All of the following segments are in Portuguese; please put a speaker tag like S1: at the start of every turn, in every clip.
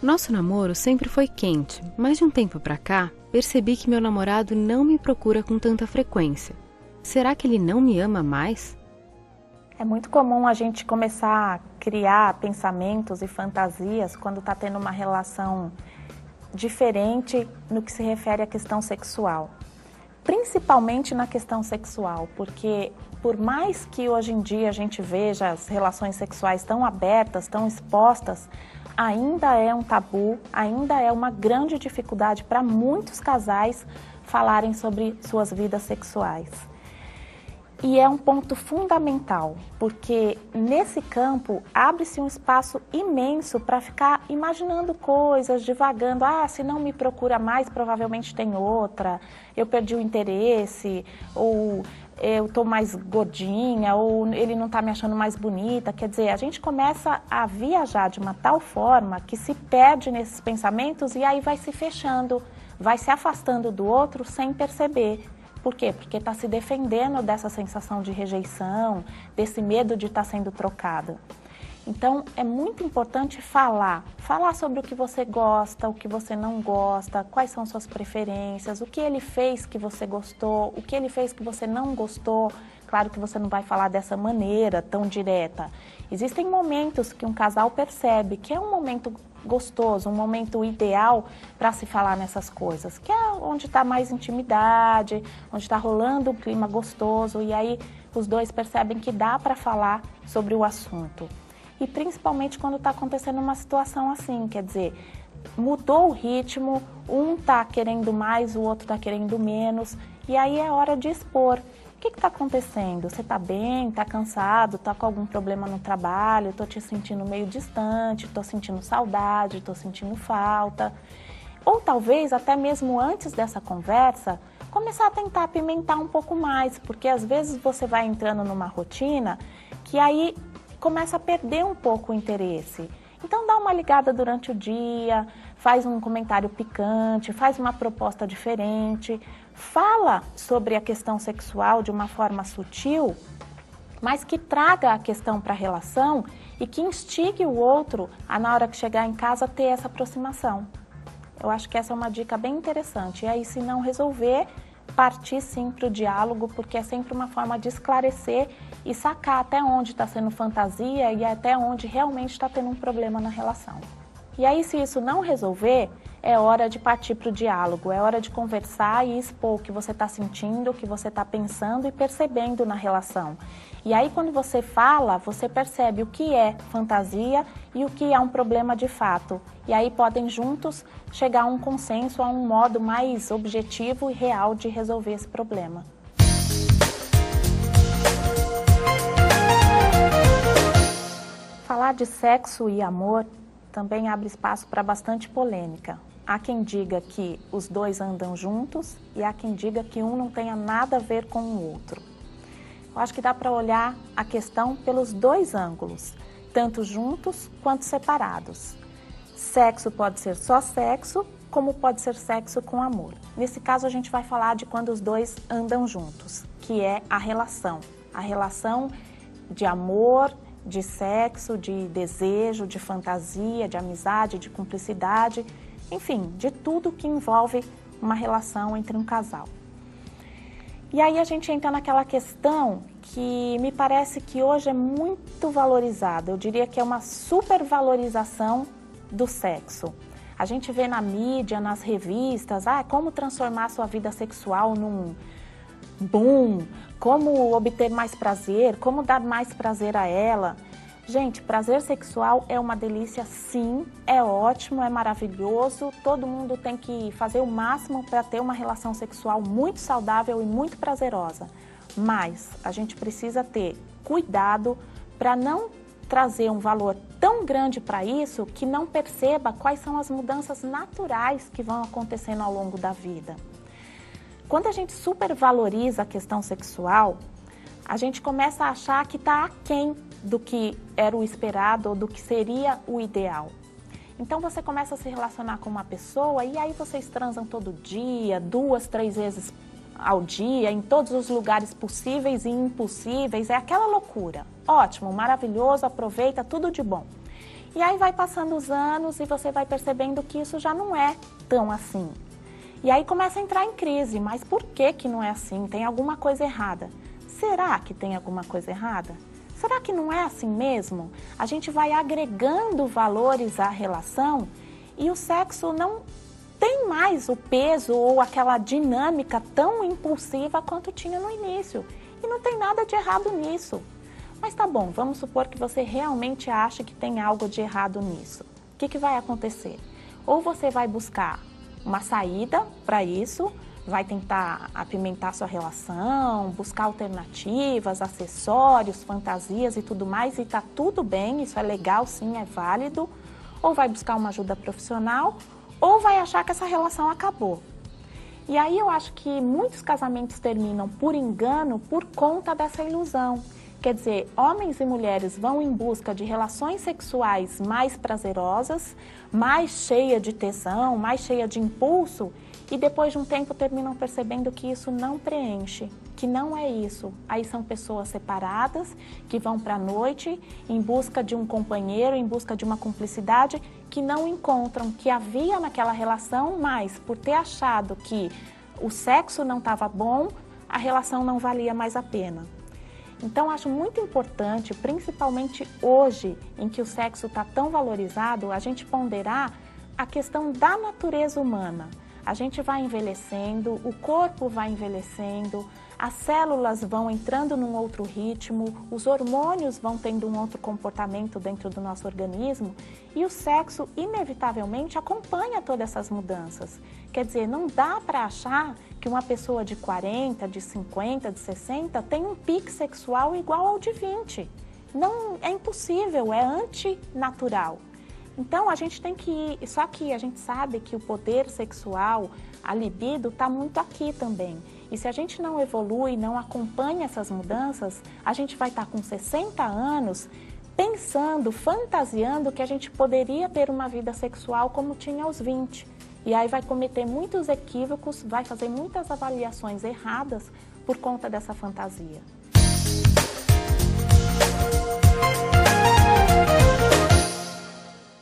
S1: Nosso namoro sempre foi quente, mas de um tempo pra cá, percebi que meu namorado não me procura com tanta frequência. Será que ele não me ama mais?
S2: É muito comum a gente começar a criar pensamentos e fantasias quando está tendo uma relação diferente no que se refere à questão sexual. Principalmente na questão sexual, porque por mais que hoje em dia a gente veja as relações sexuais tão abertas, tão expostas, ainda é um tabu, ainda é uma grande dificuldade para muitos casais falarem sobre suas vidas sexuais. E é um ponto fundamental, porque nesse campo abre-se um espaço imenso para ficar imaginando coisas, divagando. Ah, se não me procura mais, provavelmente tem outra, eu perdi o interesse, ou eu estou mais gordinha, ou ele não está me achando mais bonita. Quer dizer, a gente começa a viajar de uma tal forma que se perde nesses pensamentos e aí vai se fechando, vai se afastando do outro sem perceber. Por quê? Porque está se defendendo dessa sensação de rejeição, desse medo de estar sendo trocado. Então, é muito importante falar sobre o que você gosta, o que você não gosta, quais são suas preferências, o que ele fez que você gostou, o que ele fez que você não gostou. Claro que você não vai falar dessa maneira tão direta. Existem momentos que um casal percebe que é um momento gostoso, um momento ideal para se falar nessas coisas, que é onde está mais intimidade, onde está rolando um clima gostoso, e aí os dois percebem que dá para falar sobre o assunto. E principalmente quando está acontecendo uma situação assim, quer dizer, mudou o ritmo, um está querendo mais, o outro está querendo menos, e aí é hora de expor. O que está acontecendo? Você está bem? Está cansado? Está com algum problema no trabalho? Estou te sentindo meio distante, estou sentindo saudade, estou sentindo falta. Ou talvez, até mesmo antes dessa conversa, começar a tentar apimentar um pouco mais, porque às vezes você vai entrando numa rotina que aí começa a perder um pouco o interesse. Então dá uma ligada durante o dia, faz um comentário picante, faz uma proposta diferente, fala sobre a questão sexual de uma forma sutil, mas que traga a questão para a relação e que instigue o outro a, na hora que chegar em casa, ter essa aproximação. Eu acho que essa é uma dica bem interessante. E aí, se não resolver, partir sim para o diálogo, porque é sempre uma forma de esclarecer e sacar até onde está sendo fantasia e até onde realmente está tendo um problema na relação. E aí, se isso não resolver, é hora de partir para o diálogo, é hora de conversar e expor o que você está sentindo, o que você está pensando e percebendo na relação. E aí, quando você fala, você percebe o que é fantasia e o que é um problema de fato. E aí podem juntos chegar a um consenso, a um modo mais objetivo e real de resolver esse problema. Falar de sexo e amor também abre espaço para bastante polêmica. Há quem diga que os dois andam juntos e há quem diga que um não tenha nada a ver com o outro. Eu acho que dá para olhar a questão pelos dois ângulos, tanto juntos quanto separados. Sexo pode ser só sexo, como pode ser sexo com amor. Nesse caso, a gente vai falar de quando os dois andam juntos, que é a relação de amor, de sexo, de desejo, de fantasia, de amizade, de cumplicidade, enfim, de tudo que envolve uma relação entre um casal. E aí a gente entra naquela questão que me parece que hoje é muito valorizada, eu diria que é uma supervalorização do sexo. A gente vê na mídia, nas revistas, como transformar a sua vida sexual num boom, como obter mais prazer, como dar mais prazer a ela. Gente, prazer sexual é uma delícia sim, é ótimo, é maravilhoso, todo mundo tem que fazer o máximo para ter uma relação sexual muito saudável e muito prazerosa. Mas a gente precisa ter cuidado para não trazer um valor tão grande para isso que não perceba quais são as mudanças naturais que vão acontecendo ao longo da vida. Quando a gente supervaloriza a questão sexual, a gente começa a achar que está aquém do que era o esperado ou do que seria o ideal. Então você começa a se relacionar com uma pessoa e aí vocês transam todo dia, 2, 3 vezes ao dia, em todos os lugares possíveis e impossíveis, é aquela loucura. Ótimo, maravilhoso, aproveita, tudo de bom. E aí vai passando os anos e você vai percebendo que isso já não é tão assim. E aí começa a entrar em crise, mas por que que não é assim? Tem alguma coisa errada. Será que tem alguma coisa errada? Será que não é assim mesmo? A gente vai agregando valores à relação e o sexo não tem mais o peso ou aquela dinâmica tão impulsiva quanto tinha no início. E não tem nada de errado nisso. Mas tá bom, vamos supor que você realmente acha que tem algo de errado nisso. O que que vai acontecer? Ou você vai buscar uma saída para isso, vai tentar apimentar sua relação, buscar alternativas, acessórios, fantasias e tudo mais, e tá tudo bem, isso é legal, sim, é válido. Ou vai buscar uma ajuda profissional, ou vai achar que essa relação acabou. E aí eu acho que muitos casamentos terminam por engano por conta dessa ilusão. Quer dizer, homens e mulheres vão em busca de relações sexuais mais prazerosas, mais cheia de tesão, mais cheia de impulso, e depois de um tempo terminam percebendo que isso não preenche, que não é isso. Aí são pessoas separadas, que vão para a noite em busca de um companheiro, em busca de uma cumplicidade, que não encontram, que havia naquela relação, mas por ter achado que o sexo não estava bom, a relação não valia mais a pena. Então, acho muito importante, principalmente hoje, em que o sexo está tão valorizado, a gente ponderar a questão da natureza humana. A gente vai envelhecendo, o corpo vai envelhecendo, as células vão entrando num outro ritmo, os hormônios vão tendo um outro comportamento dentro do nosso organismo e o sexo, inevitavelmente, acompanha todas essas mudanças. Quer dizer, não dá para achar que uma pessoa de 40, de 50, de 60 tem um pique sexual igual ao de 20. Não, é impossível, é antinatural. Então, a gente tem que ir, só que a gente sabe que o poder sexual, a libido, está muito aqui também. E se a gente não evolui, não acompanha essas mudanças, a gente vai estar com 60 anos pensando, fantasiando que a gente poderia ter uma vida sexual como tinha aos 20. E aí vai cometer muitos equívocos, vai fazer muitas avaliações erradas por conta dessa fantasia.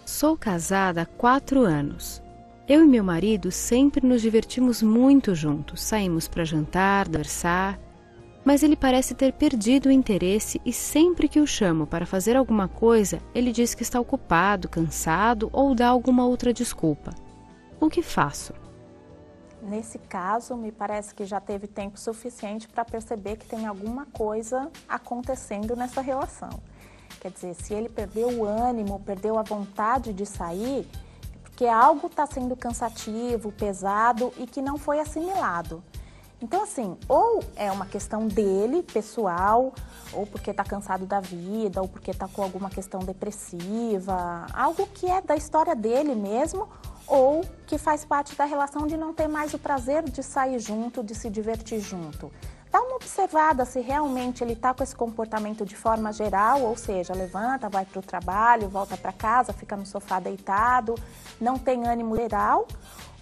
S1: Sou casada há 4 anos. Eu e meu marido sempre nos divertimos muito juntos, saímos para jantar, conversar, mas ele parece ter perdido o interesse e sempre que o chamo para fazer alguma coisa, ele diz que está ocupado, cansado ou dá alguma outra desculpa. O que faço?
S2: Nesse caso, me parece que já teve tempo suficiente para perceber que tem alguma coisa acontecendo nessa relação. Quer dizer, se ele perdeu o ânimo, perdeu a vontade de sair, porque algo está sendo cansativo, pesado e que não foi assimilado. Então, assim, ou é uma questão dele, pessoal, ou porque está cansado da vida, ou porque está com alguma questão depressiva, algo que é da história dele mesmo, ou que faz parte da relação de não ter mais o prazer de sair junto, de se divertir junto. Dá uma observada se realmente ele está com esse comportamento de forma geral, ou seja, levanta, vai para o trabalho, volta para casa, fica no sofá deitado, não tem ânimo geral,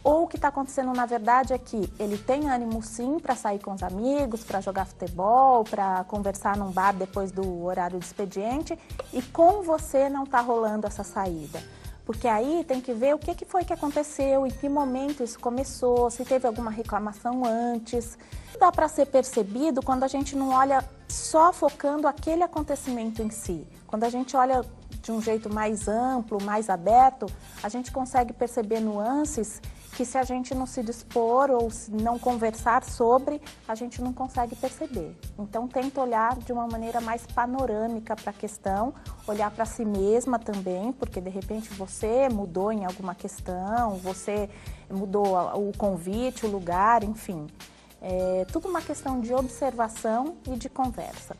S2: ou o que está acontecendo na verdade é que ele tem ânimo sim para sair com os amigos, para jogar futebol, para conversar num bar depois do horário de expediente e com você não está rolando essa saída. Porque aí tem que ver o que foi que aconteceu, em que momento isso começou, se teve alguma reclamação antes. Dá para ser percebido quando a gente não olha só focando aquele acontecimento em si. Quando a gente olha de um jeito mais amplo, mais aberto, a gente consegue perceber nuances que se a gente não se dispor ou se não conversar sobre, a gente não consegue perceber. Então tenta olhar de uma maneira mais panorâmica para a questão, olhar para si mesma também, porque de repente você mudou em alguma questão, você mudou o convite, o lugar, enfim. É tudo uma questão de observação e de conversa.